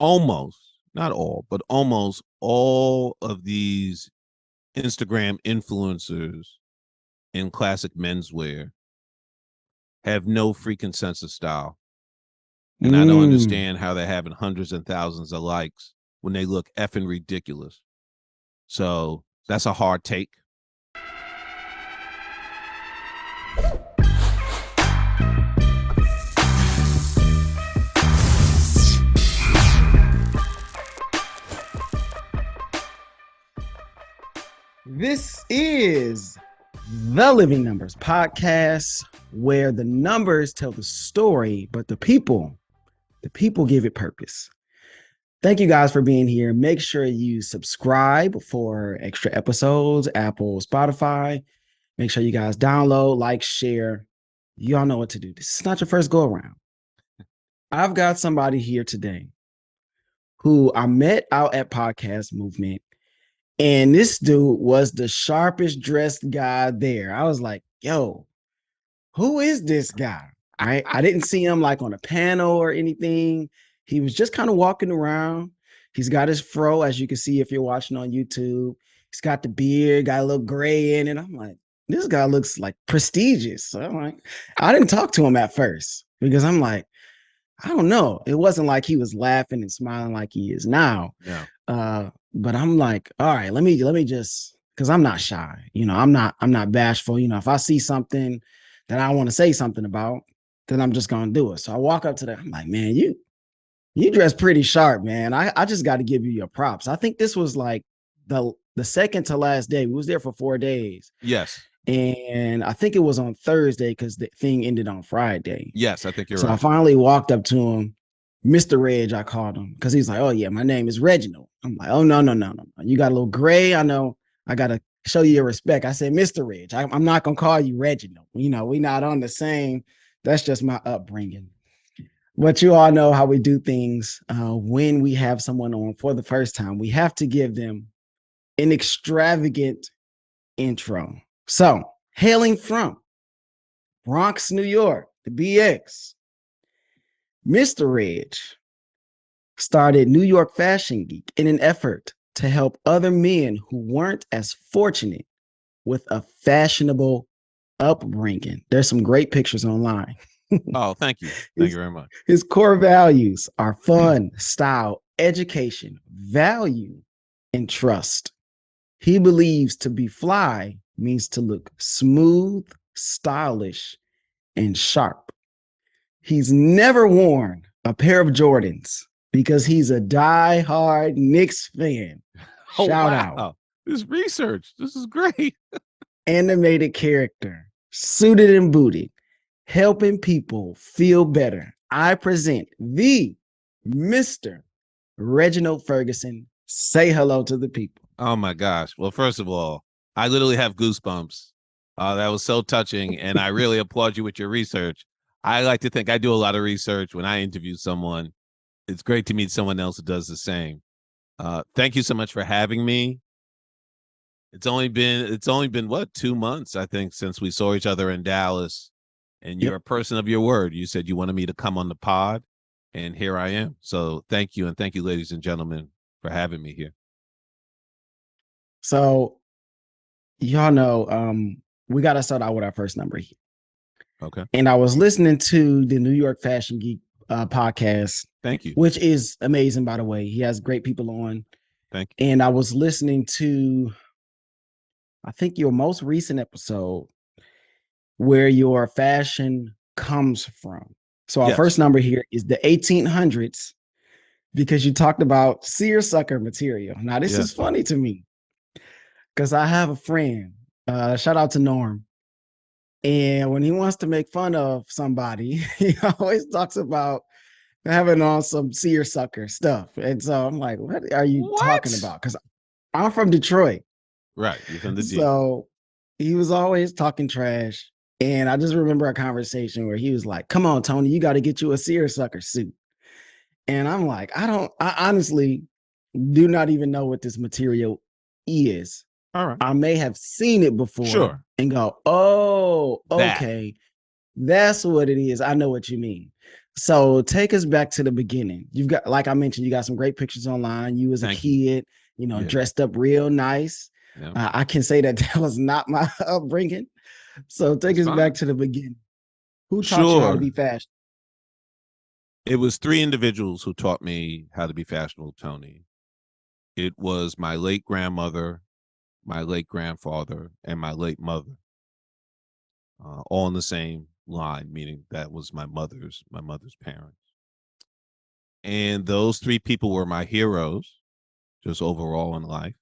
almost, not all, but almost all of these Instagram influencers in classic menswear have no freaking sense of style. And I don't Mm. understand how they're having hundreds and thousands of likes when they look effing ridiculous. So that's a hard take. This is the Living Numbers podcast, where the numbers tell the story, but the people give it purpose. Thank you guys for being here. Make sure you subscribe for extra episodes, Apple, Spotify. Make sure you guys download, like, share. Y'all know what to do. This is not your first go around. I've got somebody here today who I met out at Podcast Movement. And this dude was the sharpest dressed guy there. I was like, yo, who is this guy? Right. I didn't see him like on a panel or anything. He was just kind of walking around. He's got his fro, as you can see if you're watching on YouTube. He's got the beard, got a little gray in it. I'm like, this guy looks like prestigious. So I'm like, I didn't talk to him at first because I'm like, I don't know. It wasn't like he was laughing and smiling like he is now. No. But I'm like, all right, let me just, because I'm not shy. I'm not bashful. If I see something that I want to say something about, then I'm just gonna do it. So I walk up to them. I'm like, man, you dress pretty sharp, man. I just got to give you your props. I think this was like the second to last day. We was there for 4 days. Yes. And I think it was on Thursday because the thing ended on Friday. Yes, I think you're So right. I finally walked up to him, Mr. Reg, I called him, because he's like, oh, yeah, my name is Reginald. I'm like, oh, no. You got a little gray. I know. I got to show you your respect. I said, Mr. Reg, I'm not going to call you Reginald. We're not on the same. That's just my upbringing. But you all know how we do things when we have someone on for the first time. We have to give them an extravagant intro. So, hailing from Bronx, New York, the BX, Mr. Reg started New York Fashion Geek in an effort to help other men who weren't as fortunate with a fashionable upbringing. There's some great pictures online. Oh, thank you. Thank you very much. His core values are fun, style, education, value, and trust. He believes to be fly means to look smooth, stylish, and sharp. He's never worn a pair of Jordans because he's a die-hard Knicks fan. Oh, Shout wow. out. This research. This is great. Animated character, suited and booted, helping people feel better. I present the Mr. Reginald Ferguson. Say hello to the people. Oh my gosh. Well, first of all, I literally have goosebumps. That was so touching, and I really applaud you with your research. I like to think I do a lot of research when I interview someone. It's great to meet someone else who does the same. Thank you so much for having me. It's only been what, 2 months, I think, since we saw each other in Dallas. And you're Yep. a person of your word. You said you wanted me to come on the pod, and here I am. So thank you, and thank you, ladies and gentlemen, for having me here. So, y'all know, we got to start out with our first number here. Okay. And I was listening to the New York Fashion Geek podcast, Thank you. which is amazing, by the way. He has great people on. Thank you. And I was listening to, I think, your most recent episode where your fashion comes from. So our Yes. first number here is the 1800s, because you talked about seersucker material. Now, this is Yes. funny to me because I have a friend, shout out to Norm. And when he wants to make fun of somebody, he always talks about having on some seersucker stuff. And so I'm like, what are you talking What? about? Because I'm from Detroit. Right. You're from the D. So he was always talking trash. And I just remember a conversation where he was like, come on, Tony, you got to get you a seersucker suit. And I'm like, I honestly do not even know what this material is. All right. I may have seen it before Sure. and go, oh, That. okay. That's what it is. I know what you mean. So take us back to the beginning. You've got, like I mentioned, you got some great pictures online. You as a Thank you. kid, Yeah. dressed up real nice. Yeah. I can say that that was not my upbringing. So take That's us back fine. to the beginning. Who taught you how to Sure. be fashionable? It was three individuals who taught me how to be fashionable, Tony. It was my late grandmother, my late grandfather, and my late mother, all in the same line, meaning that was my mother's parents. And those three people were my heroes, just overall in life.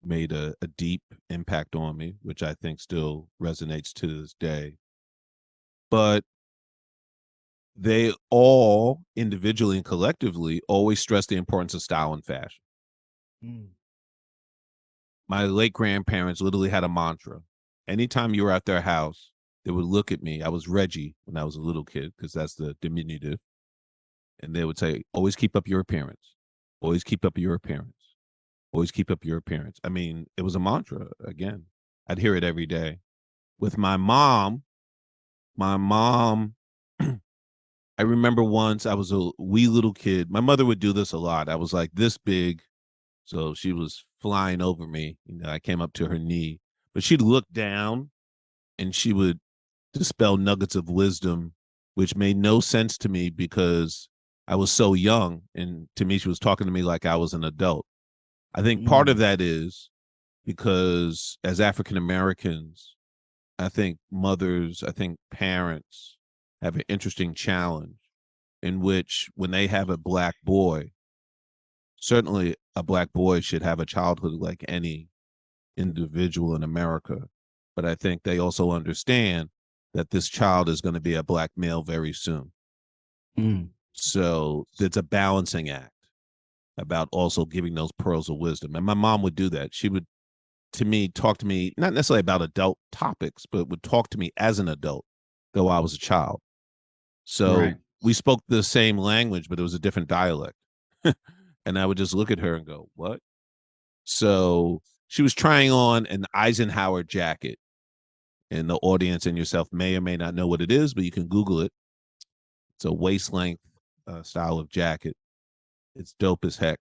Made a deep impact on me, which I think still resonates to this day. But they all individually and collectively always stress the importance of style and fashion. Mm. My late grandparents literally had a mantra. Anytime you were at their house, they would look at me. I was Reggie when I was a little kid because that's the diminutive. And they would say, always keep up your appearance. Always keep up your appearance. Always keep up your appearance. I mean, it was a mantra again. I'd hear it every day. With my mom, I remember once I was a wee little kid. My mother would do this a lot. I was like this big. So she was flying over me. I came up to her knee, but she'd look down and she would dispel nuggets of wisdom, which made no sense to me because I was so young. And to me, she was talking to me like I was an adult. I think part of Mm. that is because as African Americans, I think mothers, I think parents have an interesting challenge in which when they have a black boy, certainly a black boy should have a childhood like any individual in America. But I think they also understand that this child is going to be a black male very soon. Mm. So it's a balancing act about also giving those pearls of wisdom. And my mom would do that. She would, to me, talk to me, not necessarily about adult topics, but would talk to me as an adult, though I was a child. So Right. we spoke the same language, but it was a different dialect. And I would just look at her and go, what? So she was trying on an Eisenhower jacket. And the audience and yourself may or may not know what it is, but you can Google it. It's a waist length style of jacket. It's dope as heck.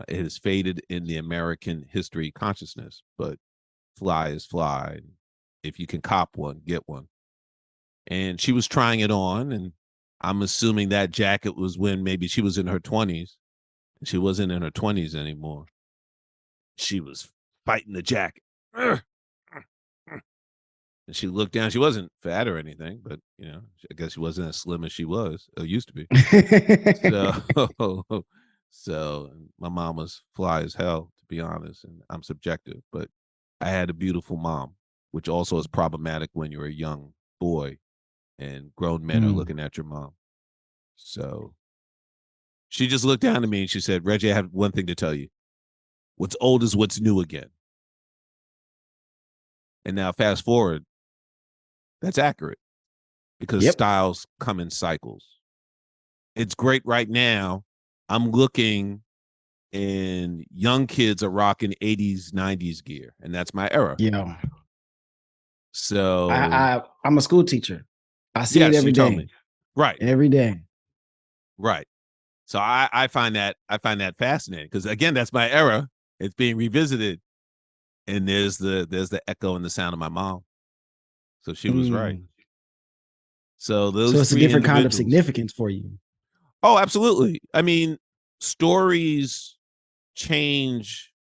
It has faded in the American history consciousness, but fly is fly. If you can cop one, get one. And she was trying it on, and I'm assuming that jacket was when maybe she was in her 20s. She wasn't in her 20s anymore. She was fighting the jacket. And she looked down. She wasn't fat or anything, but I guess she wasn't as slim as she was or used to be. So, so my mom was fly as hell, to be honest, and I'm subjective, but I had a beautiful mom, which also is problematic when you're a young boy and grown men are Mm. looking at your mom. So she just looked down at me and she said, Reggie, I have one thing to tell you. What's old is what's new again. And now fast forward, that's accurate because Yep. styles come in cycles. It's great right now. I'm looking and young kids are rocking 80s, 90s gear, and that's my era. Yeah. So, I'm a school teacher. I see it yes, you every told day. me. Right, Every day. right. So I find that fascinating because again, that's my era. It's being revisited, and there's the echo and the sound of my mom. So she was right. Mm. So So those it's a three different kind of individuals. significance for you. Oh, absolutely. I mean, stories change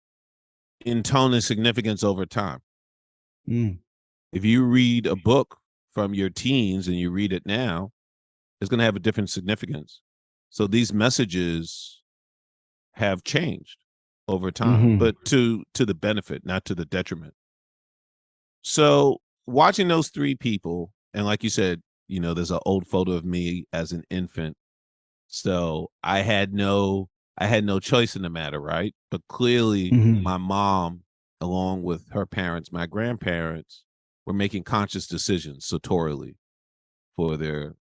in tone and significance over time. Mm. If you read a book from your teens and you read it now, it's going to have a different significance. So these messages have changed over time, Hmm. but to the benefit, not to the detriment. So watching those three people, and like you said, there's an old photo of me as an infant. So I had no choice in the matter, right? But clearly Hmm. my mom, along with her parents, my grandparents, were making conscious decisions sartorially for their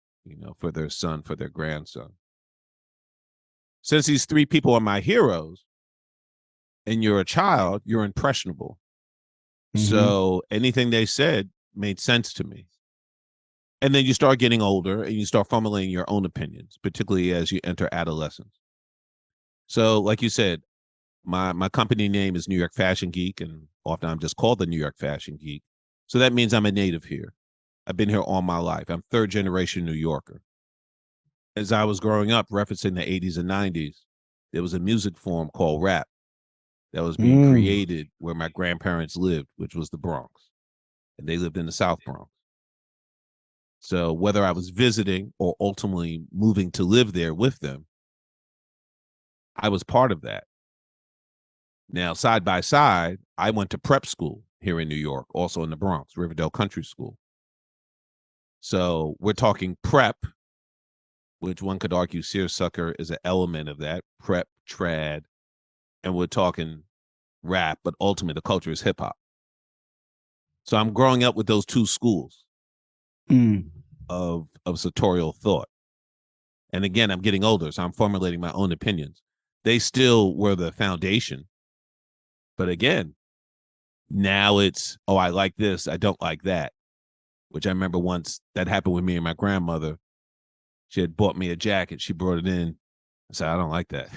son, for their grandson. Since these three people are my heroes and you're a child, you're impressionable. Hmm. So anything they said made sense to me. And then you start getting older and you start formulating your own opinions, particularly as you enter adolescence. So, like you said, my company name is New York Fashion Geek, and often I'm just called the New York Fashion Geek. So that means I'm a native here. I've been here all my life. I'm third generation New Yorker. As I was growing up, referencing the 80s and 90s, there was a music form called rap that was being created where my grandparents lived, which was the Bronx. And they lived in the South Bronx. So whether I was visiting or ultimately moving to live there with them, I was part of that. Now, side by side, I went to prep school here in New York, also in the Bronx, Riverdale Country School. So we're talking prep, which one could argue seersucker is an element of that, prep, trad, and we're talking rap, but ultimately the culture is hip hop. So I'm growing up with those two schools of sartorial thought. And again, I'm getting older, so I'm formulating my own opinions. They still were the foundation. But again, now it's, oh, I like this, I don't like that. Which I remember once that happened with me and my grandmother. She had bought me a jacket. She brought it in. I said, I don't like that.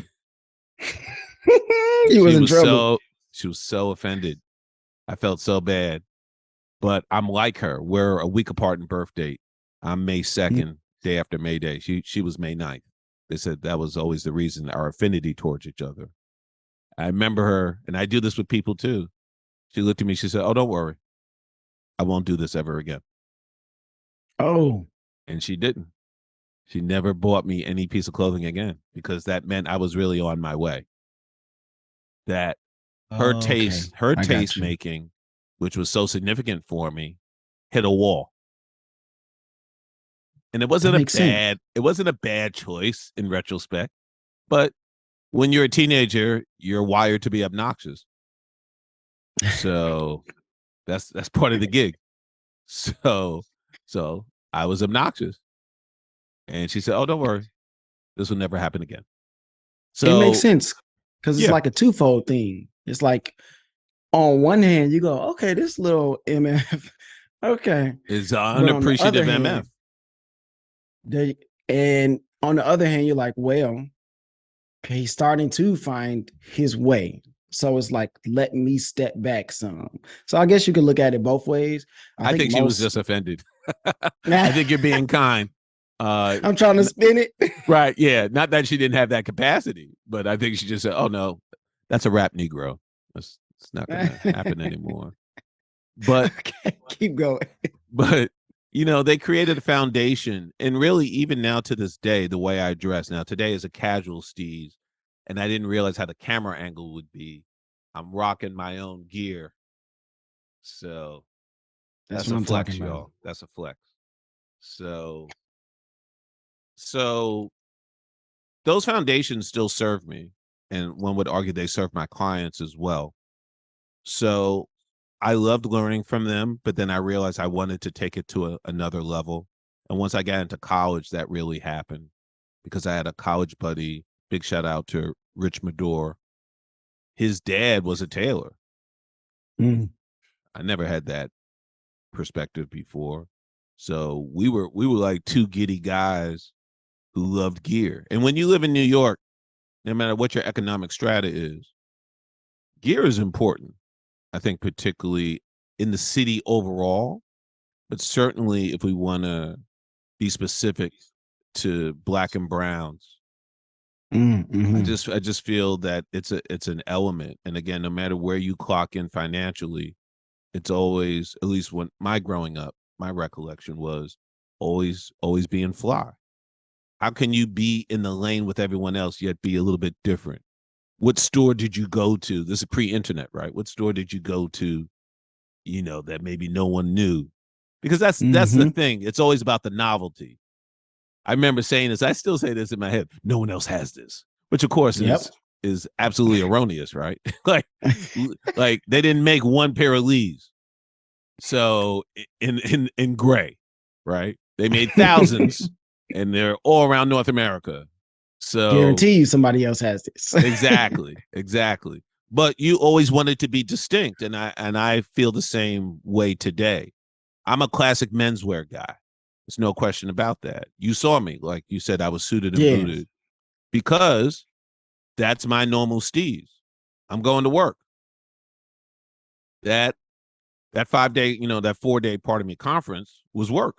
You was in trouble. She was so offended. I felt so bad. But I'm like her. We're a week apart in birth date. I'm May 2nd, day after May Day. She was May 9th. They said that was always the reason, our affinity towards each other. I remember her, and I do this with people too. She looked at me, she said, oh, don't worry. I won't do this ever again. Oh. And she didn't. She never bought me any piece of clothing again because that meant I was really on my way. That her taste making, which was so significant for me, hit a wall. And it wasn't a bad choice in retrospect. But when you're a teenager, you're wired to be obnoxious. So that's part of the gig. So I was obnoxious. And she said, oh, don't worry. This will never happen again. So it makes sense because it's like a twofold thing. It's like on one hand, you go, okay, this little MF, okay. Is unappreciative MF. And on the other hand, you're like, well, he's starting to find his way. So it's like, let me step back some. So I guess you could look at it both ways. I think she was just offended. I think you're being kind. I'm trying to spin it. Right. Yeah. Not that she didn't have that capacity, but I think she just said, oh, no, that's a rap Negro. It's not going to happen anymore. But okay, keep going. But, they created a foundation. And really, even now to this day, the way I dress now, today is a casual steez. And I didn't realize how the camera angle would be. I'm rocking my own gear. So that's what a I'm flex, talking y'all. about. That's a flex. So those foundations still serve me. And one would argue they serve my clients as well. So I loved learning from them, but then I realized I wanted to take it to another level. And once I got into college, that really happened because I had a college buddy, big shout out to Rich Madore. His dad was a tailor. I never had that perspective before. So we were like two giddy guys who loved gear. And when you live in New York, no matter what your economic strata is, gear is important. I think particularly in the city overall, but certainly if we want to be specific to Black and browns, I just feel that it's an element. And again, no matter where you clock in financially, it's always, at least when my growing up, my recollection was always being fly. How can you be in the lane with everyone else yet be a little bit different? What store did you go to? This is pre-internet, right? What store did you go to, that maybe no one knew? Because that's the thing. It's always about the novelty. I remember saying this. I still say this in my head. No one else has this, which of course is absolutely erroneous, right? like they didn't make one pair of Lees. So in gray, right? They made thousands, and they're all around North America. So guarantee you somebody else has this. exactly. But you always wanted to be distinct, and I feel the same way today. I'm a classic menswear guy. There's no question about that. You saw me, like you said, I was suited and Yeah. booted because that's my normal steez. I'm going to work. That that 5 day, that 4 day conference was work.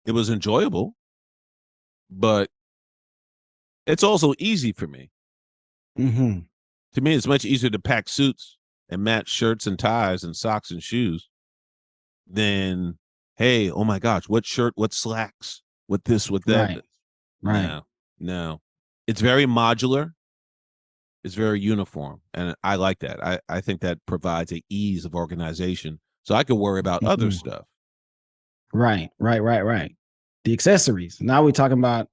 It was enjoyable, but it's also easy for me. Mm-hmm. To me, it's much easier to pack suits and match shirts and ties and socks and shoes than, hey, oh my gosh, what shirt, what slacks, what this, what that. Right. Right. No, no. It's very modular. It's very uniform. And I like that. I think that provides a ease of organization. So I can worry about other Mm-hmm. stuff. Right. Right. Right. Right. The accessories. Now we're talking about,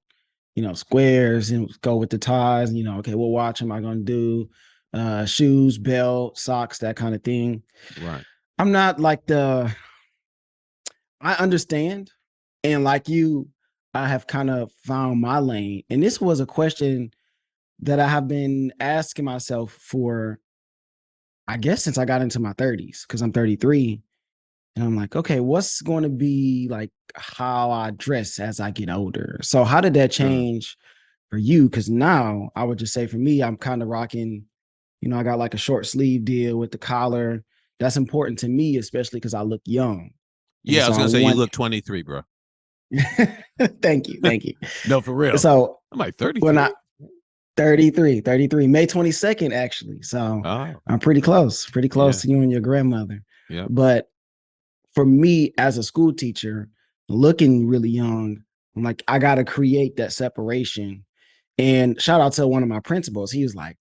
squares and go with the ties. Okay, what watch am I going to do? Shoes, belt, socks, that kind of thing. Right. I'm not like I understand. And like you, I have kind of found my lane. And this was a question that I have been asking myself for, I guess, since I got into my 30s, because I'm 33. And I'm like, okay, what's going to be like how I dress as I get older? So, how did that Sure. change for you? Because now I would just say for me, I'm kind of rocking, I got like a short sleeve deal with the collar. That's important to me, especially because I look young. And Yeah, I so was I gonna say you want, look 23, bro. thank you. Thank you. No, for real. So I'm like when I 33. 33, May 22nd, actually. So Oh, I'm pretty close yeah. to you and your grandmother. Yeah. But for me as a school teacher, looking really young, I'm like, I got to create that separation. And shout out to one of my principals. He was like,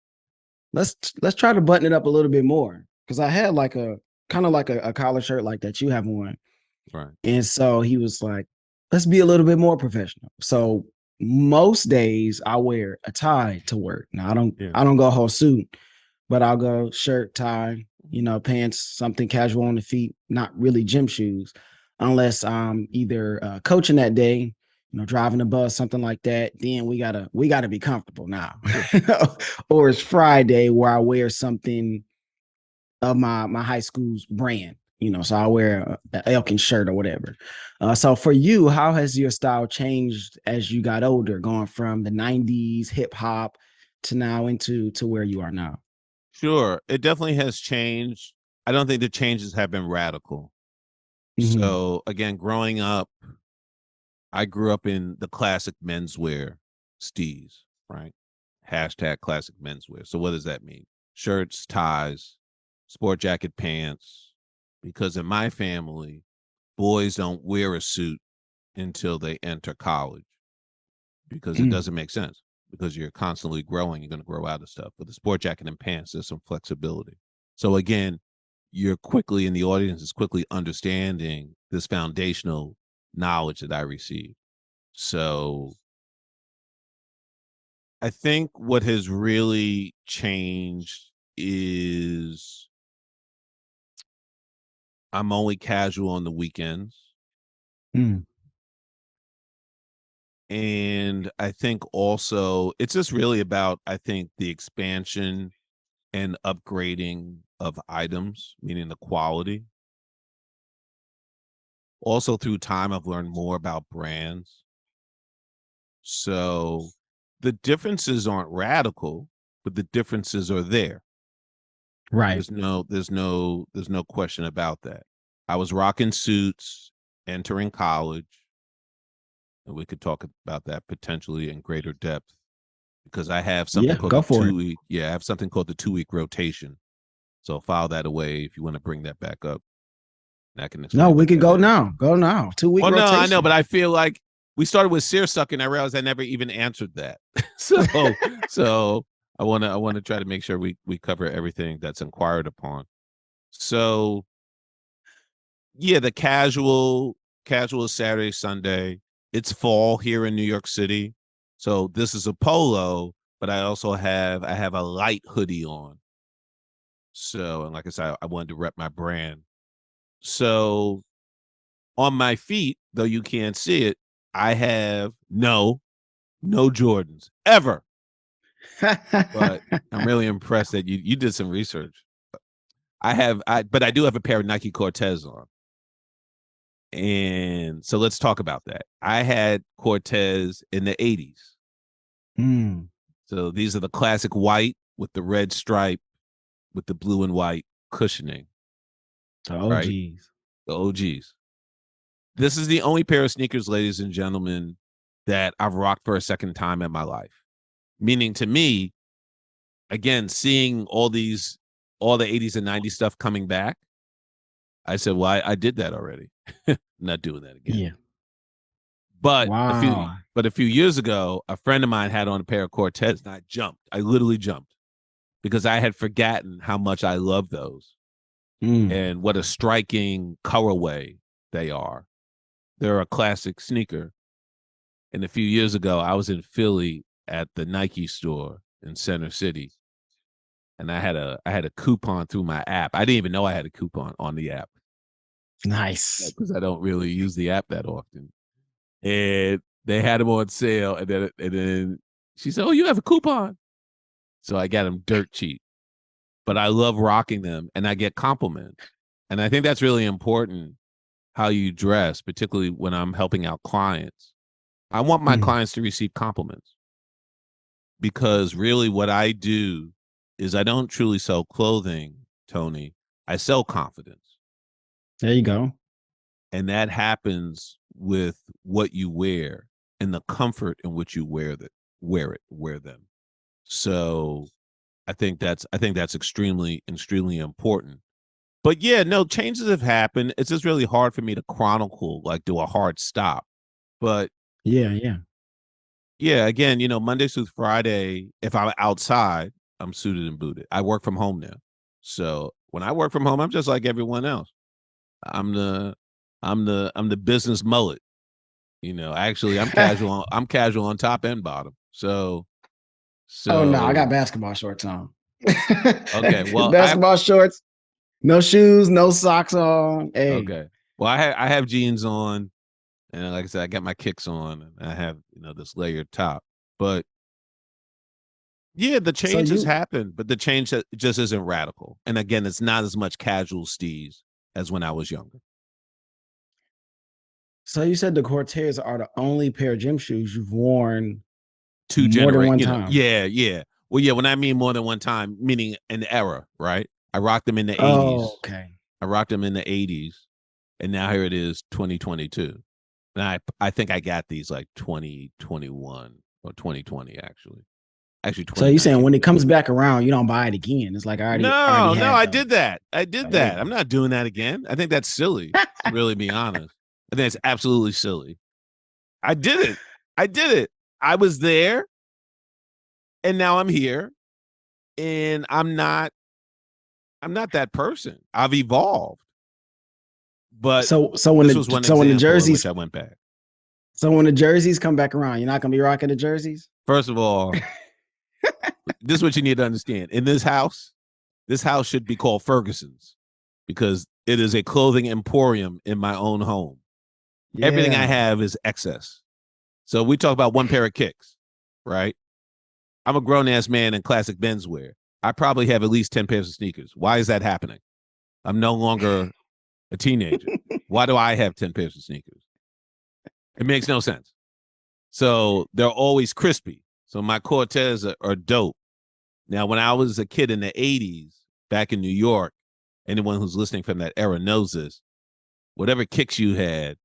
let's try to button it up a little bit more. Cause I had like a kind of like a collar shirt like that you have on. Right. And so he was like, let's be a little bit more professional. So most days I wear a tie to work. Now Yeah. I don't go whole suit, but I'll go shirt, tie, pants, something casual on the feet, not really gym shoes, unless I'm either coaching that day, driving a bus, something like that. Then we gotta be comfortable now. Sure. Or it's Friday where I wear something of my high school's brand. So I wear a Elkin shirt or whatever. So for you, how has your style changed as you got older, going from the '90s hip hop to now into to where you are now? Sure. It definitely has changed. I don't think the changes have been radical. Mm-hmm. So again, growing up, I grew up in the classic menswear steez, right? Hashtag classic menswear. So what does that mean? Shirts, ties, sport jacket, pants. Because in my family, boys don't wear a suit until they enter college because it Mm. doesn't make sense. Because you're constantly growing, you're going to grow out of stuff. But the sport jacket and pants, there's some flexibility. So again, you're quickly in the audience is quickly understanding this foundational knowledge that I received. So I think what has really changed is I'm only casual on the weekends. Mm. And I think also it's just really about, I think, the expansion and upgrading of items, meaning the quality. Also, through time, I've learned more about brands. So the differences aren't radical, but the differences are there. Right. There's no question about that. I was rocking suits entering college, and we could talk about that potentially in greater depth because I have something Yeah, called go the for it. 2 week. Yeah, I have something called the 2 week rotation. So I'll file that away if you want to bring that back up. And I can No, explain we what could that go is. now. Go now. 2 week Well, no, I know, rotation. but I feel like we started with seersucker, and I realized I never even answered that. so I want to try to make sure we cover everything that's inquired upon. So yeah, the casual Saturday, Sunday. It's fall here in New York City. So this is a polo, but I have a light hoodie on. So, and like I said, I wanted to rep my brand. So on my feet, though you can't see it, I have no Jordans ever. But I'm really impressed that you did some research. But I do have a pair of Nike Cortez on. And so let's talk about that. I had Cortez in the 80s. Mm. So these are the classic white with the red stripe with the blue and white cushioning, The right? OGs. The OGs. This is the only pair of sneakers, ladies and gentlemen, that I've rocked for a second time in my life. Meaning to me, again, seeing all the 80s and 90s stuff coming back, I said, well, I did that already. I'm not doing that again. Yeah. But Wow. a few years ago, a friend of mine had on a pair of Cortez, and I jumped. I literally jumped because I had forgotten how much I love those Mm. and what a striking colorway they are. They're a classic sneaker. And a few years ago, I was in Philly at the Nike store in Center City, and I had a coupon through my app. I didn't even know I had a coupon on the app Nice. because I don't really use the app that often. And they had them on sale, and then she said, "Oh, you have a coupon," so I got them dirt cheap. But I love rocking them, and I get compliments, and I think that's really important. How you dress, particularly when I'm helping out clients. I want my Mm. clients to receive compliments because really what I do is I don't truly sell clothing, Tony. I sell confidence. There you go. And that happens with what you wear and the comfort in which you wear them. So I think that's extremely important. But yeah, no, changes have happened. It's just really hard for me to chronicle, like do a hard stop. But Yeah, yeah. yeah, again, Monday through Friday, if I'm outside, I'm suited and booted. I work from home now. So when I work from home, I'm just like everyone else. I'm the I'm the business mullet. Actually I'm casual on top and bottom. So Oh no, I got so basketball shorts on. okay. Well, Basketball shorts, no shoes, no socks on. Hey. okay. Well, I have jeans on, and like I said, I got my kicks on, and I have this layered top. But yeah, the So change has you happened, but the change just isn't radical. And again, it's not as much casual steez as when I was younger. so you said the Cortez are the only pair of gym shoes you've worn Two more than generate, one time. yeah, yeah. Well, yeah, when I mean more than one time, meaning an era, right? I rocked them in the Oh, 80s. okay. I rocked them in the 80s, and now here it is 2022. And I think I got these like 2021 or 2020 actually. Actually So you saying 2019. when it comes back around, you don't buy it again? It's like I already No, no, had I those. did that. I did that. I'm Hey. not doing that again. I think that's silly, to really be honest. I think it's absolutely silly. I did it. I did it. I was there and now I'm here and I'm not that person. I've evolved. But So when this the was one so when the example in which jerseys I went back. so when the jerseys come back around, you're not gonna be rocking the jerseys? First of all, this is what you need to understand. In this house should be called Ferguson's because it is a clothing emporium in my own home. Everything I Yeah. have is excess. So we talk about one pair of kicks, right? I'm a grown ass man in classic menswear. I probably have at least 10 pairs of sneakers. Why is that happening? I'm no longer a teenager. Why do I have 10 pairs of sneakers? It makes no sense. So they're always crispy. So my Cortez are dope. Now, when I was a kid in the 80s, back in New York, anyone who's listening from that era knows this. Whatever kicks you had,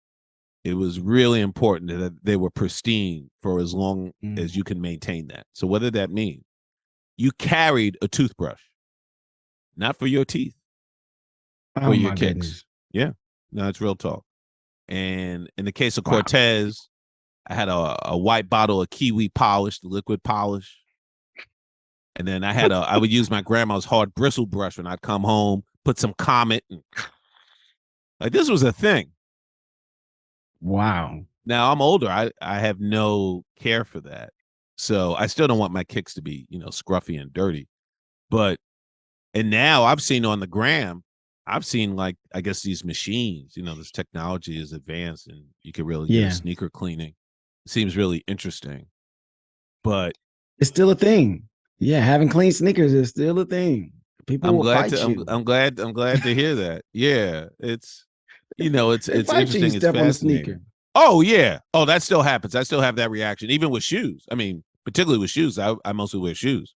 it was really important that they were pristine for as long Mm. as you can maintain that. So, what did that mean? You carried a toothbrush, not for your teeth, for Oh your my goodness. kicks. Yeah, no, it's real talk. And in the case of Wow. Cortez, I had a white bottle of kiwi polish, the liquid polish. And then I would use my grandma's hard bristle brush when I'd come home, put some Comet, and like this was a thing. Wow. Now I'm older. I have no care for that. So I still don't want my kicks to be, scruffy and dirty. But and now I've seen on the gram, I've seen like I guess these machines, this technology is advanced and you can really get a Yeah. sneaker cleaning. It seems really interesting. But It's still a thing. Yeah, having clean sneakers is still a thing. People I'm will glad fight you. I'm glad to hear that. Yeah, it's it's They fight you, you interesting. It's step on the sneaker. fascinating. Oh yeah. Oh, that still happens. I still have that reaction, even with shoes. I mean, particularly with shoes. I mostly wear shoes.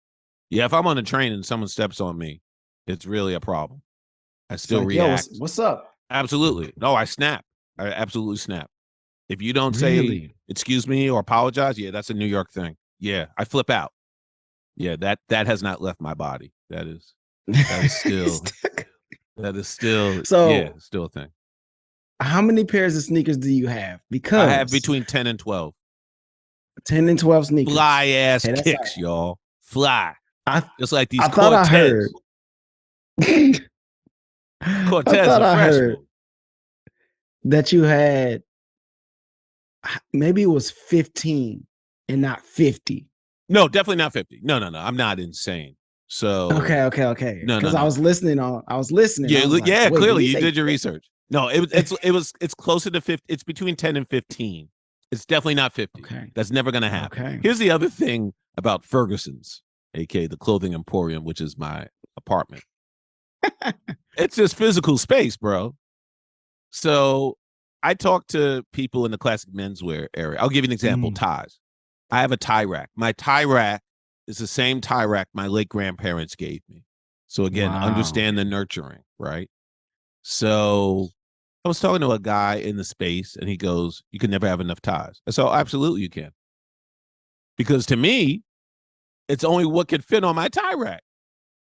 Yeah, if I'm on a train and someone steps on me, it's really a problem. I It's still like, yo, react. what's up? Absolutely. No, I snap. I absolutely snap. If you don't say Really? excuse me or apologize, yeah, that's a New York thing. Yeah, I flip out. Yeah, that has not left my body. That is still yeah, So, still a thing. how many pairs of sneakers do you have? I have Because between 10 and 12. 10 and 12 sneakers. Fly ass Okay, that's all kicks, y'all. Fly. right. Just like these I thought I heard. Cortez. I Cortez thought are I heard fashionable. that you had maybe it was 15 and not 50. No, definitely not 50. No. I'm not insane. So Okay. no, no, Because I no. was listening. I was listening. I Yeah, was like, yeah, wait, did clearly he you say did your 50? research. No, it's closer to 50. It's between 10 and 15. It's definitely not 50. Okay. That's never gonna happen. Okay. Here's the other thing about Ferguson's, aka the clothing emporium, which is my apartment. It's just physical space, bro. So I talk to people in the classic menswear area. I'll give you an example, Mm. ties. I have a tie rack. My tie rack is the same tie rack my late grandparents gave me. So again, Wow. understand the nurturing, right? So I was talking to a guy in the space and he goes, you can never have enough ties. I said, oh, absolutely you can. Because to me, it's only what could fit on my tie rack.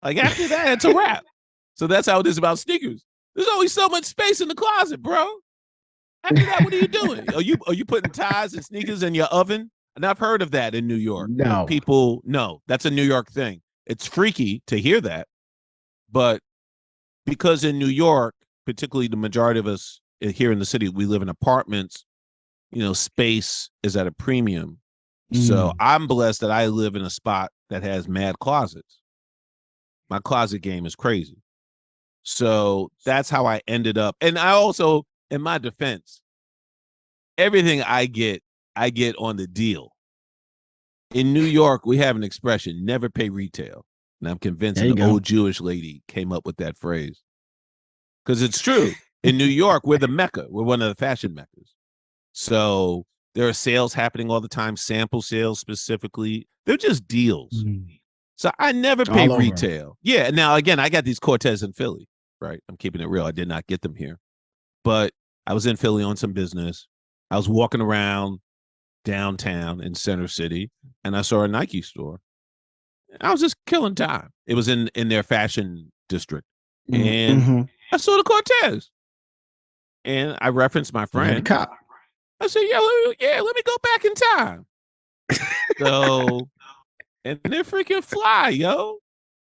Like after that, it's a wrap. So that's how it is about sneakers. There's only so much space in the closet, bro. After that, what are you doing? Are you putting ties and sneakers in your oven? And I've heard of that in New York. Of No. people, no, that's a New York thing. It's freaky to hear that, but because in New York, particularly the majority of us here in the city, we live in apartments, space is at a premium. So Mm. I'm blessed that I live in a spot that has mad closets. My closet game is crazy. So that's how I ended up. And I also, in my defense, everything I get on the deal. In New York, we have an expression, never pay retail. And I'm convinced There an you go. old Jewish lady came up with that phrase. Because it's true. In New York, we're the Mecca. We're one of the fashion Meccas. So there are sales happening all the time, sample sales specifically. They're just deals. Mm. So I never pay All over. retail. Yeah. Now, again, I got these Cortez in Philly, right? I'm keeping it real. I did not get them here. But I was in Philly on some business. I was walking around downtown in Center City, and I saw a Nike store. I was just killing time. It was in their fashion district. And Mm-hmm. I saw the Cortez. And I referenced my You had the friend. cop. I said, let me go back in time. So, and they're freaking fly, yo.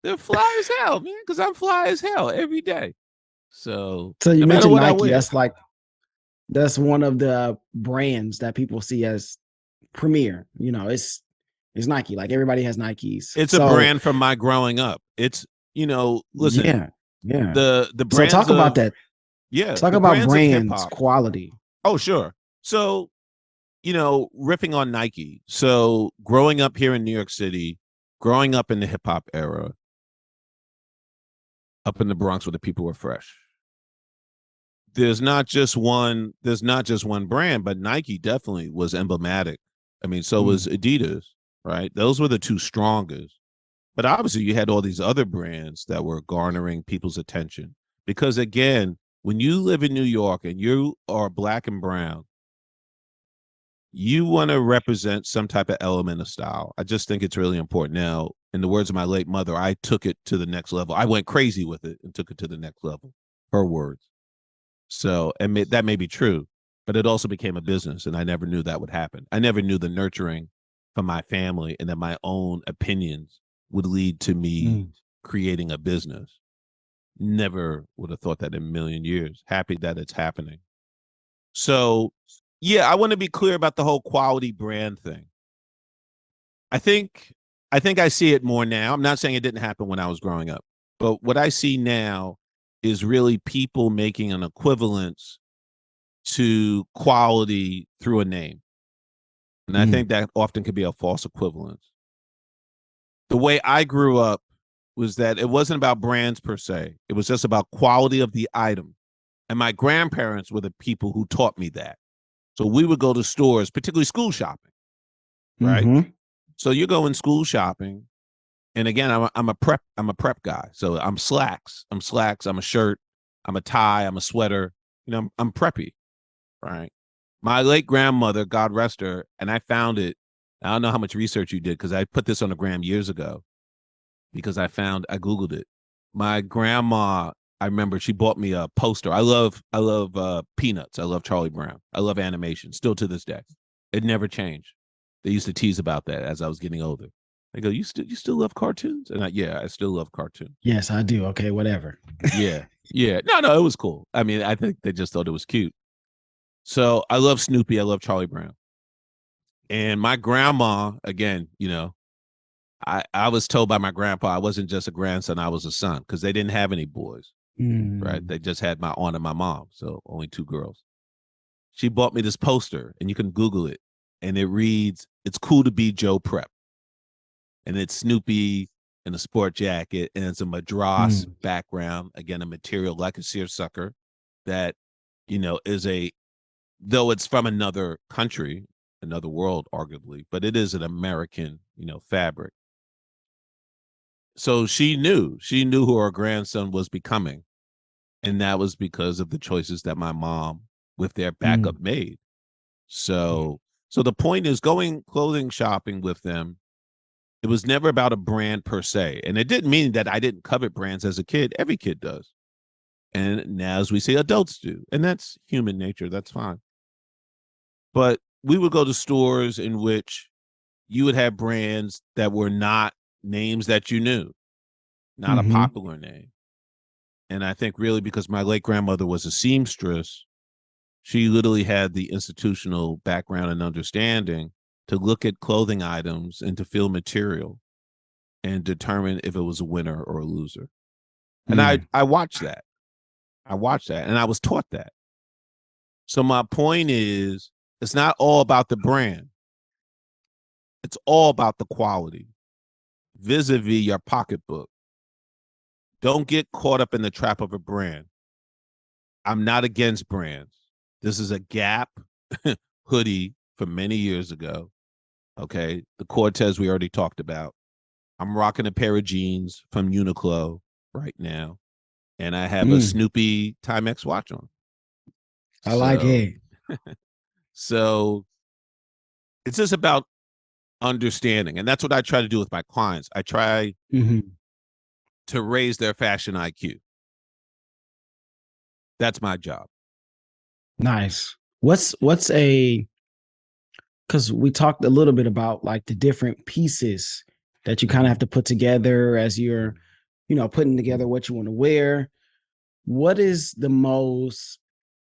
They're fly as hell, man, because I'm fly as hell every day. So, So you no matter mentioned what I Nike. wear. That's one of the brands that people see as premier. It's Nike. Like everybody has Nikes. It's a So brand from my growing up. It's, listen, yeah, yeah. the So brands talk about of, that. yeah, Talk the about brands of hip brands hop. quality. Oh, sure. So, riffing on Nike. So, growing up here in New York City, growing up in the hip hop era, up in the Bronx where the people were fresh. There's not just one brand, but Nike definitely was emblematic. I mean, so was Adidas, right? Those were the two strongest. But obviously you had all these other brands that were garnering people's attention. Because again, when you live in New York and you are black and brown, you want to represent some type of element of style. I just think it's really important. Now, in the words of my late mother, I took it to the next level. I went crazy with it and took it to the next level. Her words. So, and that may be true, but it also became a business, and I never knew that would happen. I never knew the nurturing from my family and that my own opinions would lead to me creating a business. Never would have thought that in a million years. Happy that it's happening. So, yeah, I want to be clear about the whole quality brand thing. I think I see it more now. I'm not saying it didn't happen when I was growing up, but what I see now is really people making an equivalence to quality through a name. And I think that often can be a false equivalence. The way I grew up was that it wasn't about brands per se. It was just about quality of the item. And my grandparents were the people who taught me that. So we would go to stores, particularly school shopping, right? Mm-hmm. So you go in school shopping, and again, I'm a prep guy. So I'm slacks. I'm a shirt. I'm a tie. I'm a sweater. I'm preppy, right? My late grandmother, God rest her, and I found it. I don't know how much research you did because I put this on the gram years ago because I Googled it. My grandma, I remember she bought me a poster. I love Peanuts. I love Charlie Brown. I love animation still to this day. It never changed. They used to tease about that as I was getting older. They go, you still love cartoons? And yeah, I still love cartoons. Yes, I do. Okay, whatever. Yeah. Yeah. No, it was cool. I mean, I think they just thought it was cute. So I love Snoopy. I love Charlie Brown. And my grandma, again, I was told by my grandpa I wasn't just a grandson, I was a son because they didn't have any boys, right? Mm. They just had my aunt and my mom, so only two girls. She bought me this poster, and you can Google it, and it reads, "It's cool to be Joe Prep," and it's Snoopy in a sport jacket, and it's a madras background, again, a material like a seersucker that, is though it's from another country, another world, arguably, but it is an American, fabric. So she knew who her grandson was becoming. And that was because of the choices that my mom with their backup made. So the point is going clothing shopping with them. It was never about a brand per se. And it didn't mean that I didn't covet brands as a kid. Every kid does. And now, as we say, adults do. And that's human nature. That's fine. But we would go to stores in which you would have brands that were not names that you knew, not a popular name. And I think really because my late grandmother was a seamstress, she literally had the institutional background and understanding to look at clothing items and to feel material and determine if it was a winner or a loser. And I watched that. And I was taught that. So my point is, it's not all about the brand. It's all about the quality vis-a-vis your pocketbook. Don't get caught up in the trap of a brand. I'm not against brands. This is a Gap hoodie from many years ago. Okay. The Cortez we already talked about. I'm rocking a pair of jeans from Uniqlo right now. And I have a Snoopy Timex watch on. I like it. So it's just about understanding. And that's what I try to do with my clients. I try to raise their fashion IQ. That's my job. Nice. What's because we talked a little bit about like the different pieces that you kind of have to put together as you're, putting together what you want to wear. What is the most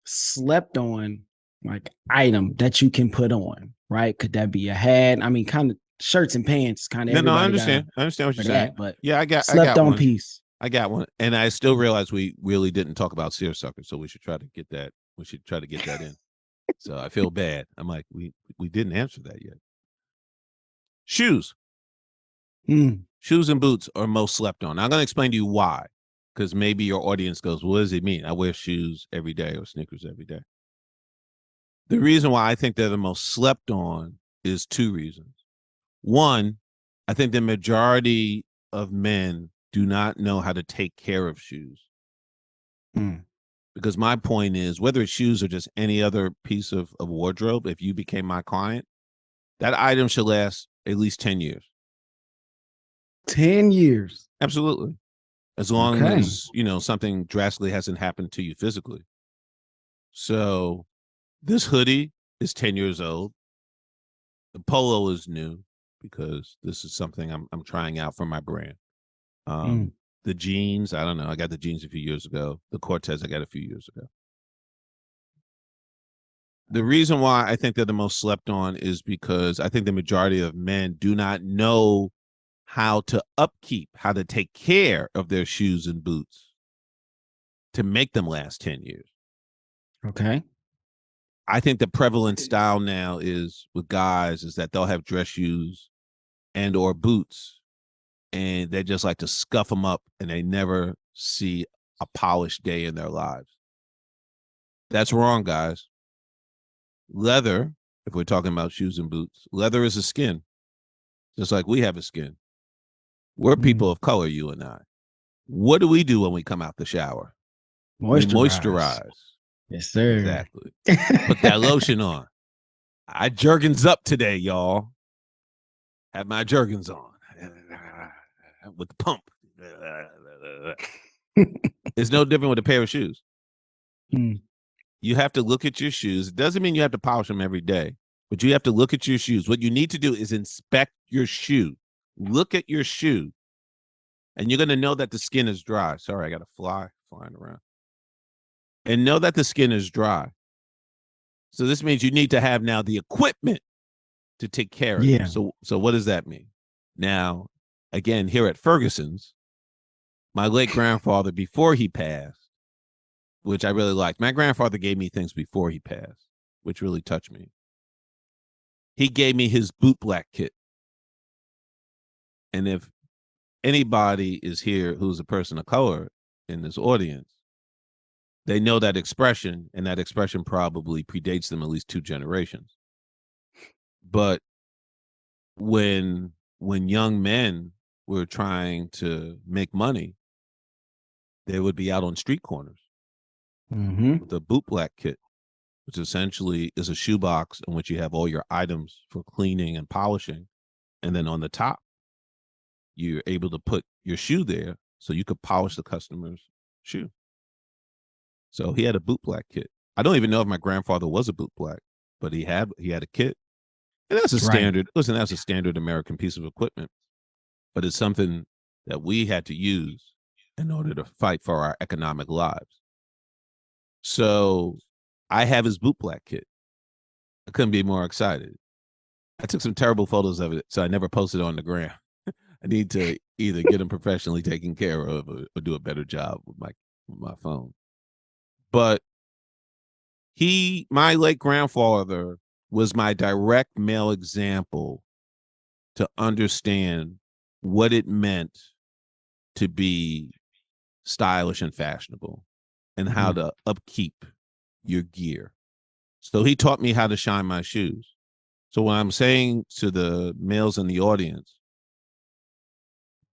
slept on like item that you can put on, right? Could that be a hat? I mean, kind of shirts and pants, kind of No, I everybody understand. I understand what you're saying. but Yeah, I slept got on one. piece. I got one. And I still realize we really didn't talk about seersucker, so we should try to get that. We should try to get that in. So I feel bad. I'm like, we didn't answer that yet. Shoes. Shoes and boots are most slept on. Now, I'm going to explain to you why, because maybe your audience goes, what does it mean? I wear shoes every day or sneakers every day. The reason why I think they're the most slept on is two reasons. One, I think the majority of men do not know how to take care of shoes. Because my point is, whether it's shoes or just any other piece of wardrobe, if you became my client, that item should last at least 10 years. 10 years. Absolutely. As long as, something drastically hasn't happened to you physically. So this hoodie is 10 years old. The polo is new because this is something I'm trying out for my brand. The jeans, I don't know. I got the jeans a few years ago. The Cortez I got a few years ago. The reason why I think they're the most slept on is because I think the majority of men do not know how to upkeep, how to take care of their shoes and boots to make them last 10 years. Okay. I think the prevalent style now is with guys is that they'll have dress shoes and or boots, and they just like to scuff them up and they never see a polished day in their lives. That's wrong, guys. Leather, if we're talking about shoes and boots, leather is a skin, just like we have a skin. We're people of color, you and I. What do we do when we come out the shower? We Moisturize. moisturize. Yes, sir. Exactly. Put that lotion on. I jergens up today, y'all. Have my jergens on with the pump. It's no different with a pair of shoes. You have to look at your shoes. It doesn't mean you have to polish them every day, but you have to look at your shoes. What you need to do is inspect your shoe. Look at your shoe, and you're going to know that the skin is dry. Sorry, I got a fly flying around. And know that the skin is dry. So this means you need to have now the equipment to take care of it. So what does that mean? Now, again, here at Ferguson's, my late grandfather, before he passed, which I really liked, my grandfather gave me things before he passed, which really touched me. He gave me his boot black kit. And if anybody is here who's a person of color in this audience, they know that expression, and that expression probably predates them at least 2 generations. But when young men were trying to make money, they would be out on street corners with a boot black kit, which essentially is a shoebox in which you have all your items for cleaning and polishing. And then on the top, you're able to put your shoe there so you could polish the customer's shoe. So he had a boot black kit. I don't even know if my grandfather was a boot black, but he had a kit. And that's a standard. Listen, that's a standard American piece of equipment, but it's something that we had to use in order to fight for our economic lives. So I have his boot black kit. I couldn't be more excited. I took some terrible photos of it, so I never posted it on the gram. I need to either get them professionally taken care of or do a better job with my phone. But my late grandfather was my direct male example to understand what it meant to be stylish and fashionable and how to upkeep your gear. So he taught me how to shine my shoes. So what I'm saying to the males in the audience,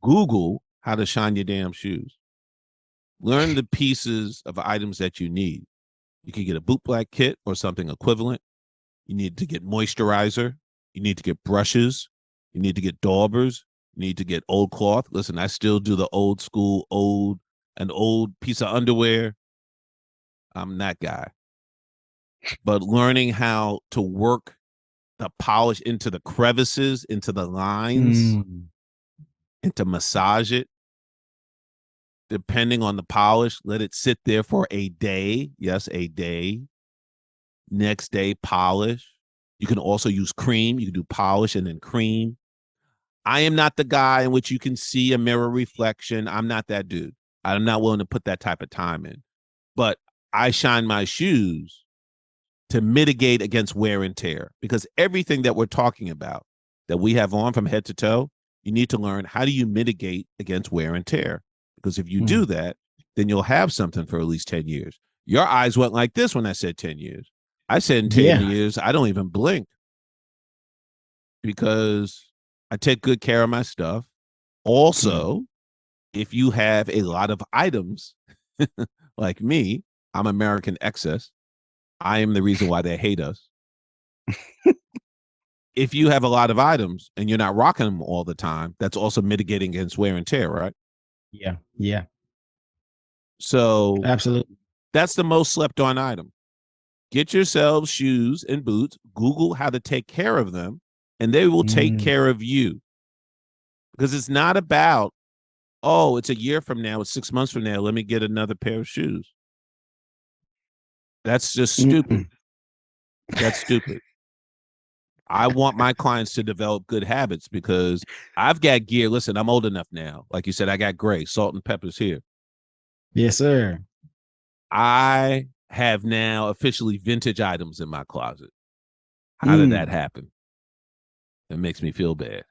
Google how to shine your damn shoes. Learn the pieces of items that you need. You can get a boot black kit or something equivalent. You need to get moisturizer. You need to get brushes. You need to get daubers. You need to get old cloth. Listen, I still do the old school, an old piece of underwear. I'm that guy. But learning how to work the polish into the crevices, into the lines, and to massage it, depending on the polish, let it sit there for a day. Yes, a day. Next day, polish. You can also use cream. You can do polish and then cream. I am not the guy in which you can see a mirror reflection. I'm not that dude. I'm not willing to put that type of time in. But I shine my shoes to mitigate against wear and tear, because everything that we're talking about that we have on from head to toe, you need to learn how do you mitigate against wear and tear. Because if you do that, then you'll have something for at least 10 years. Your eyes went like this when I said 10 years. I said in 10 years, I don't even blink because I take good care of my stuff. Also, if you have a lot of items like me, I'm American excess. I am the reason why they hate us. If you have a lot of items and you're not rocking them all the time, that's also mitigating against wear and tear, right? Yeah. Yeah. So absolutely, that's the most slept on item. Get yourselves shoes and boots. Google how to take care of them, and they will take care of you. Because it's not about, oh, it's a year from now, it's 6 months from now, let me get another pair of shoes. That's just stupid. That's stupid. I want my clients to develop good habits because I've got gear. Listen, I'm old enough now. Like you said, I got gray, salt and pepper's here. Yes, sir. I have now officially vintage items in my closet. How did that happen? It makes me feel bad.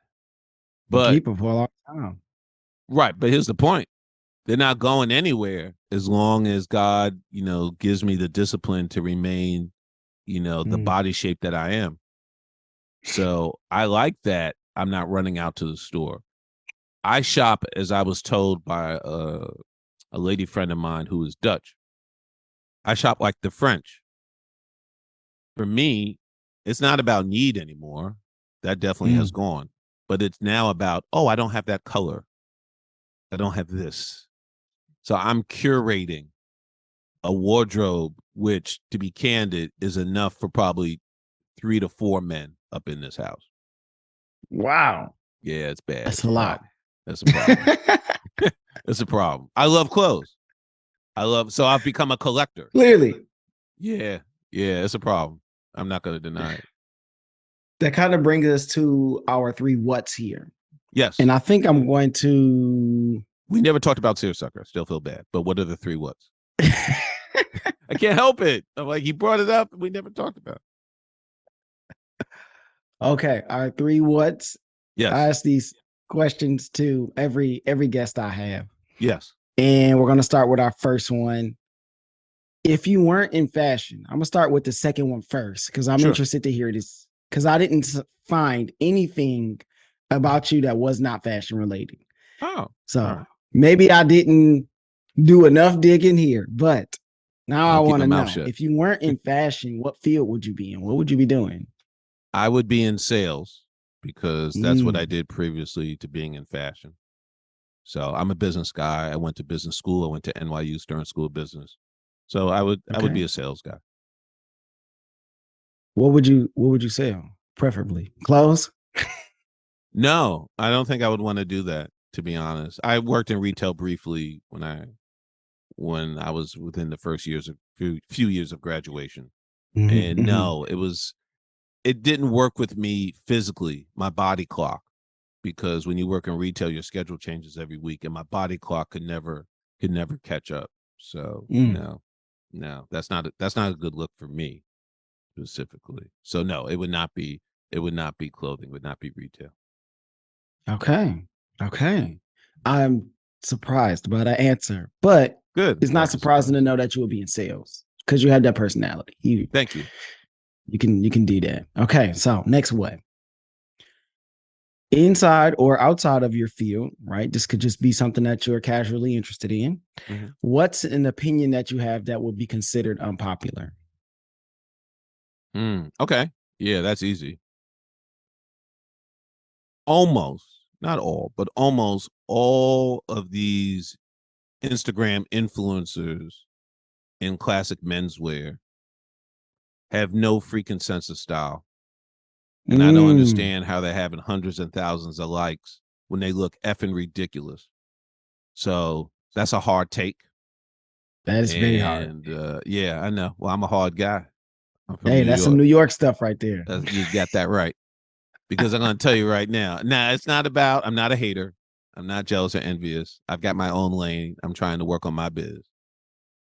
But keep them for a long time. Right. But here's the point. they're not going anywhere as long as God, gives me the discipline to remain, the Mm, body shape that I am. So I like that I'm not running out to the store. I shop, as I was told by a lady friend of mine who is Dutch. I shop like the French. For me, it's not about need anymore. That definitely has mm. gone. But it's now about, oh, I don't have that color. I don't have this. So I'm curating a wardrobe, which, to be candid, is enough for probably 3 to 4 men up in this house. Wow. Yeah, it's bad. That's It's a a lot. problem. That's a problem. It's a problem. I love clothes. So I've become a collector. Clearly, Yeah. Yeah, it's a problem. I'm not going to deny it. that kind of brings us to our three what's here. Yes. And I think I'm going to. We never talked about seersucker. I still feel bad. But what are the three what's? I can't help it. I'm like, he brought it up. We never talked about it. Okay, our three what's. I Yes. ask these questions to every guest I have. Yes. And we're gonna start with our first one. If you weren't in fashion, I'm gonna start with the second one first because I'm Sure. interested to hear this because I didn't find anything about you that was not fashion related. Oh, So all right. maybe I didn't do enough digging here, but now I I'll keep want my to mouth know shut. if you weren't in fashion, what field would you be in? What would you be doing? I would be in sales because that's what I Mm, did previously to being in fashion. So I'm a business guy. I went to business school. I went to NYU Stern School of Business. So I would be okay. a sales guy. What would you sell? Preferably clothes. No, I don't think I would want to do that, to be honest. I worked in retail briefly when I was within the first few years of graduation. Mhm, And mhm. no, it didn't work with me physically, my body clock, because when you work in retail, your schedule changes every week, and my body clock could never catch up. So Mm, no, that's not a good look for me specifically. So no, it would not be clothing, it would not be retail. okay. Okay. I'm surprised by the answer, but Good. it's not Glad you're surprising to surprised. know that you would be in sales because you have that personality. You Thank you. you can do that. Okay. So next what? Inside or outside of your field, right? This could just be something that you're casually interested in. Mhm. What's an opinion that you have that would be considered unpopular? Okay. Yeah, that's easy. Almost, not all, but almost all of these Instagram influencers in classic menswear have no freaking sense of style. And I don't Mm, understand how they're having hundreds and thousands of likes when they look effing ridiculous. So that's a hard take. that is very hard. And yeah, I know. Well, I'm a hard guy. I'm from Hey, New that's some York. New York stuff right there. You got that right. Because I'm going to tell you right now. Now, it's not about, I'm not a hater. I'm not jealous or envious. I've got my own lane. I'm trying to work on my biz.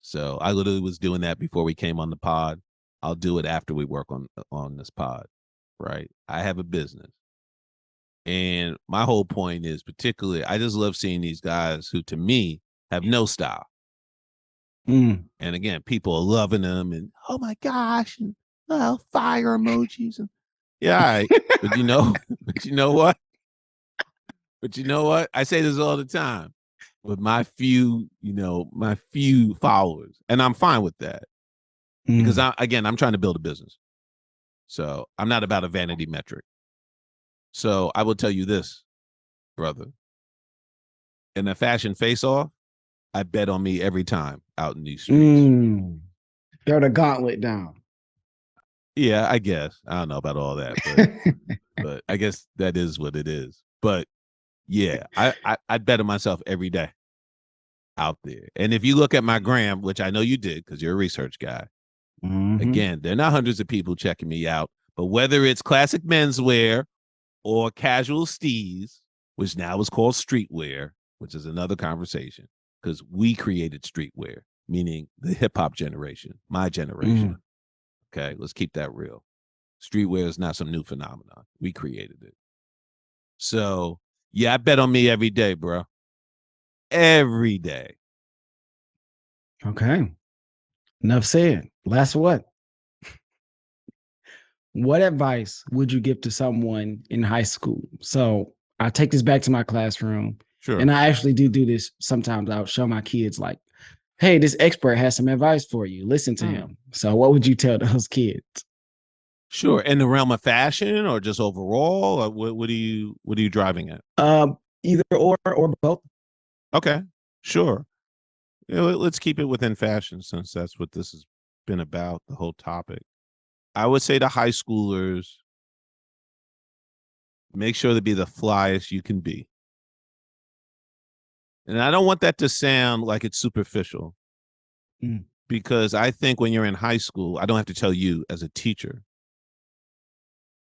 So I literally was doing that before we came on the pod. I'll do it after we work on this pod, right? I have a business. And my whole point is particularly, I just love seeing these guys who to me have no style. Mm. And again, people are loving them and oh my gosh, and fire emojis and yeah, all right. But but you know what? But you know what? I say this all the time with my few followers, and I'm fine with that because Mm. I'm trying to build a business. So I'm not about a vanity metric. So I will tell you this, brother. In a fashion face off, I bet on me every time out in these streets. Mm. Throw the gauntlet down. Yeah, I guess. I don't know about all that, but I guess that is what it is. But yeah, I bet on myself every day out there. And if you look at my gram, which I know you did because you're a research guy, Hmm. again, there are not hundreds of people checking me out, but whether it's classic menswear or casual steez, which now is called streetwear, which is another conversation because we created streetwear, meaning the hip hop generation, my generation. Mm. Okay, let's keep that real. Streetwear is not some new phenomenon. We created it. So, yeah, I bet on me every day, bro. every day. Okay. Enough said. Last what? What advice would you give to someone in high school? So I take this back to my classroom, Sure. and I actually do this sometimes. I'll show my kids like, hey, this expert has some advice for you. Listen to him. So what would you tell those kids? Sure. In the realm of fashion or just overall? Or what are you driving at? Either or both. Okay. Sure. Let's keep it within fashion since that's what this has been about, the whole topic. I would say to high schoolers, make sure to be the flyest you can be. And I don't want that to sound like it's superficial because I think when you're in high school, I don't have to tell you as a teacher,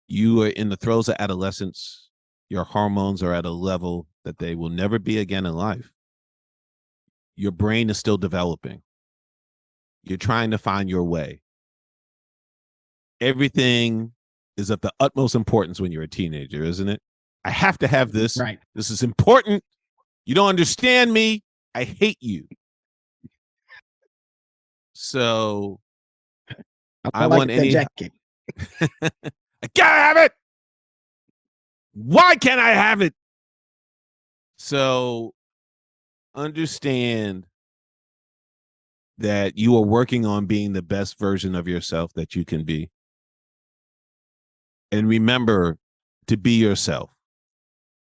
you are in the throes of adolescence. Your hormones are at a level that they will never be again in life. Your brain is still developing. You're trying to find your way. Everything is of the utmost importance when you're a teenager, isn't it? I have to have this. Right. This is important. You don't understand me. I hate you. So I like want that any jacket. I gotta have it. Why can't I have it? So understand that you are working on being the best version of yourself that you can be. And remember to be yourself.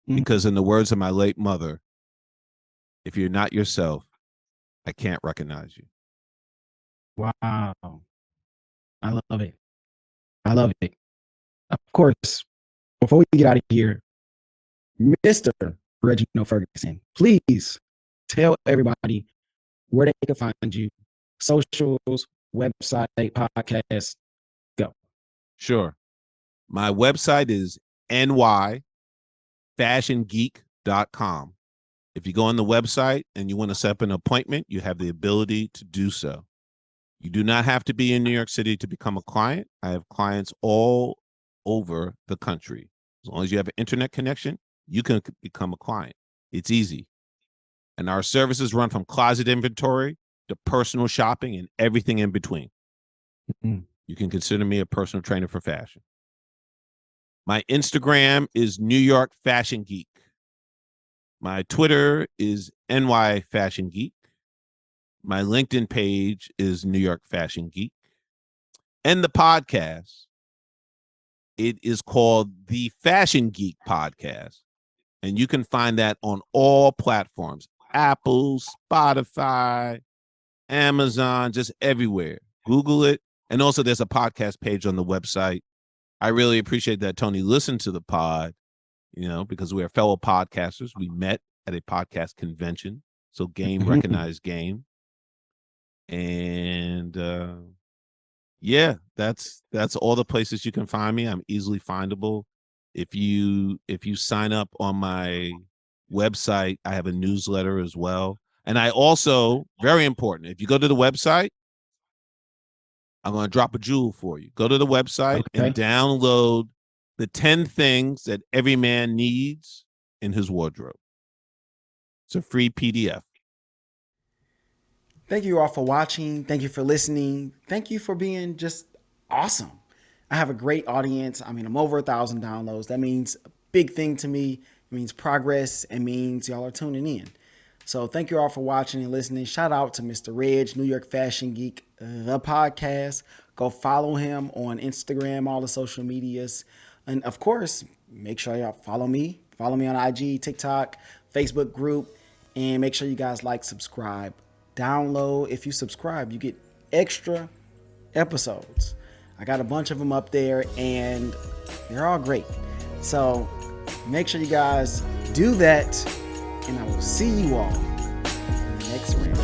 Because in the words of my late mother, if you're not yourself, I can't recognize you. Wow. I love it. I love it. Of course, before we get out of here, Mr. Reginald Ferguson, please tell everybody where they can find you. Socials, website, podcast. Go. Sure. My website is nyfashiongeek.com. If you go on the website and you want to set up an appointment, you have the ability to do so. You do not have to be in New York City to become a client. I have clients all over the country. As long as you have an internet connection, you can become a client. It's easy. And our services run from closet inventory to personal shopping and everything in between. You can consider me a personal trainer for fashion. My Instagram is New York Fashion Geek. My Twitter is NY Fashion Geek. My LinkedIn page is New York Fashion Geek. And the podcast, it is called the Fashion Geek Podcast. And you can find that on all platforms, Apple, Spotify, Amazon, just everywhere. Google it. And also there's a podcast page on the website. I really appreciate that Tony listened to the pod, because we are fellow podcasters. We met at a podcast convention. So game recognized game. And that's all the places you can find me. I'm easily findable. If you sign up on my website, I have a newsletter as well. And I also, very important, if you go to the website, I'm going to drop a jewel for you. Go to the website and download the 10 things that every man needs in his wardrobe. It's a free PDF. Thank you all for watching. Thank you for listening. Thank you for being just awesome. I have a great audience. I mean, I'm over 1,000 downloads. That means a big thing to me. It means progress. It means y'all are tuning in. So thank you all for watching and listening. Shout out to Mr. Reg, New York Fashion Geek, the podcast. Go follow him on Instagram, all the social medias. And of course, make sure y'all follow me. Follow me on IG, TikTok, Facebook group. And make sure you guys like, subscribe, download. If you subscribe, you get extra episodes. I got a bunch of them up there and they're all great. So make sure you guys do that. And I will see you all in the next round.